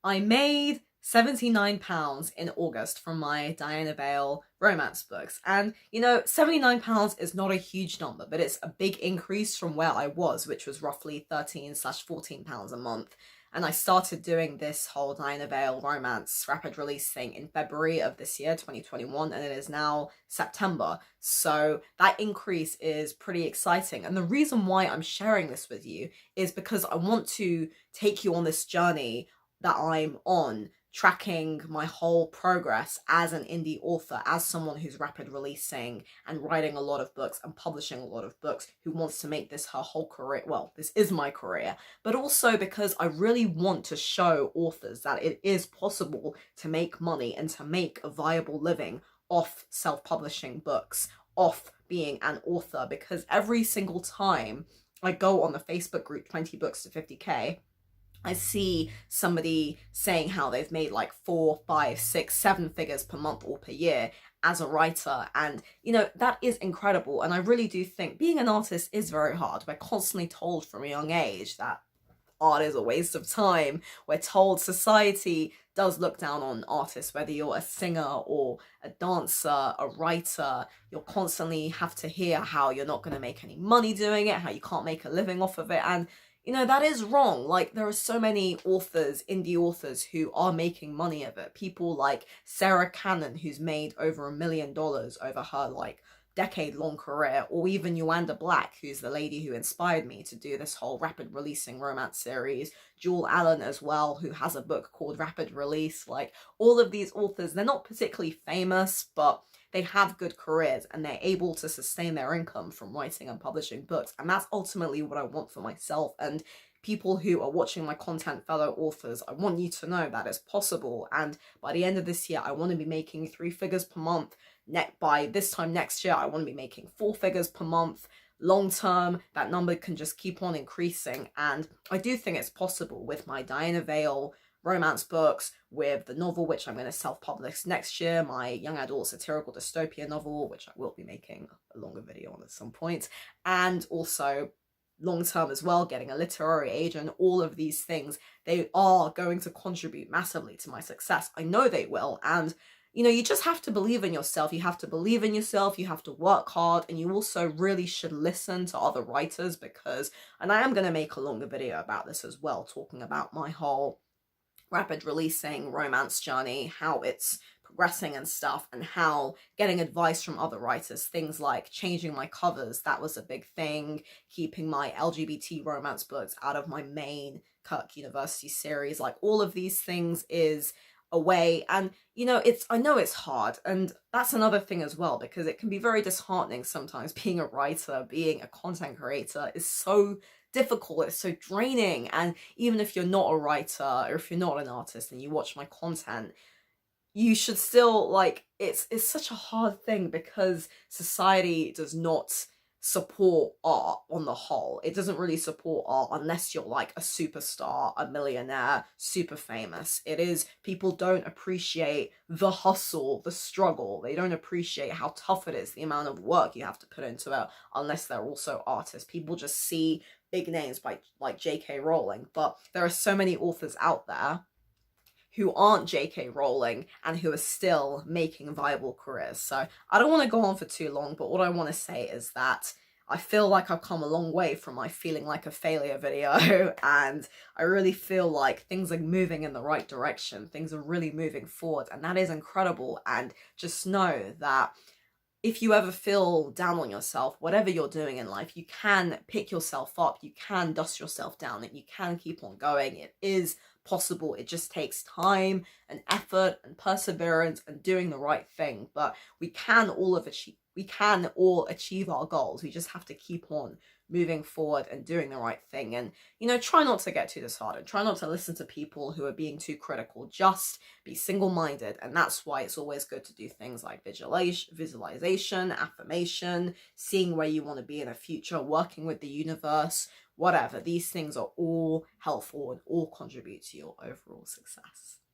I made £79 in August from my Diana Bale romance books. And, you know, £79 is not a huge number, but it's a big increase from where I was, which was roughly 13/14 pounds a month. And I started doing this whole Diana Bale romance rapid release thing in February of this year, 2021, and it is now September. So that increase is pretty exciting. And the reason why I'm sharing this with you is because I want to take you on this journey that I'm on, tracking my whole progress as an indie author, as someone who's rapid releasing and writing a lot of books and publishing a lot of books, who wants to make this her whole career. Well, this is my career, but also because I really want to show authors that it is possible to make money and to make a viable living off self-publishing books, off being an author, because every single time I go on the Facebook group 20 books to 50k, I see somebody saying how they've made like 4, 5, 6, 7 figures per month or per year as a writer. And, you know, that is incredible. And I really do think being an artist is very hard. We're constantly told from a young age that art is a waste of time. We're told society does look down on artists, whether you're a singer or a dancer, a writer. You'll constantly have to hear how you're not going to make any money doing it, how you can't make a living off of it. And you know, that is wrong. Like, there are so many authors, indie authors, who are making money of it. People like Sarah Cannon, who's made over $1 million over her, like, decade-long career, or even Yolanda Black, who's the lady who inspired me to do this whole rapid releasing romance series. Jewel Allen as well, who has a book called Rapid Release. Like, all of these authors, they're not particularly famous, but they have good careers and they're able to sustain their income from writing and publishing books. And that's ultimately what I want for myself. And people who are watching my content, fellow authors, I want you to know that it's possible. And by the end of this year, I want to be making 3 figures per month. By this time next year, I want to be making 4 figures per month. Long term, that number can just keep on increasing. And I do think it's possible with my Diana Bale romance books, with the novel which I'm going to self-publish next year, my young adult satirical dystopia novel, which I will be making a longer video on at some point, and also long term as well, getting a literary agent. All of these things, they are going to contribute massively to my success. I know they will. And you know, you just have to believe in yourself. You have to believe in yourself. You have to work hard. And you also really should listen to other writers, because, and I am going to make a longer video about this as well, talking about my whole rapid releasing romance journey, how it's progressing and stuff, and how getting advice from other writers, things like changing my covers, that was a big thing, keeping my LGBT romance books out of my main Kirk University series, like all of these things is a way. And you know, I know it's hard, and that's another thing as well, because it can be very disheartening sometimes. Being a writer, being a content creator is so difficult, it's so draining. And even if you're not a writer, or if you're not an artist and you watch my content, you should still, like, it's such a hard thing, because society does not support art on the whole. It doesn't really support art unless you're like a superstar, a millionaire, super famous. It is, people don't appreciate the hustle, the struggle. They don't appreciate how tough it is, the amount of work you have to put into it, unless they're also artists. People just see big names like J.K. Rowling, but there are so many authors out there who aren't J.K. Rowling and who are still making viable careers. So I don't want to go on for too long, but what I want to say is that I feel like I've come a long way from my feeling like a failure video, and I really feel like things are moving in the right direction. Things are really moving forward, and that is incredible. And just know that if you ever feel down on yourself, whatever you're doing in life, you can pick yourself up, you can dust yourself down, and you can keep on going. It is possible. It just takes time and effort and perseverance and doing the right thing. But we can all achieve our goals. We just have to keep on moving forward and doing the right thing. And, you know, try not to get too disheartened. Try not to listen to people who are being too critical. Just be single-minded. And that's why it's always good to do things like visualization, affirmation, seeing where you want to be in the future, working with the universe, whatever. These things are all helpful and all contribute to your overall success.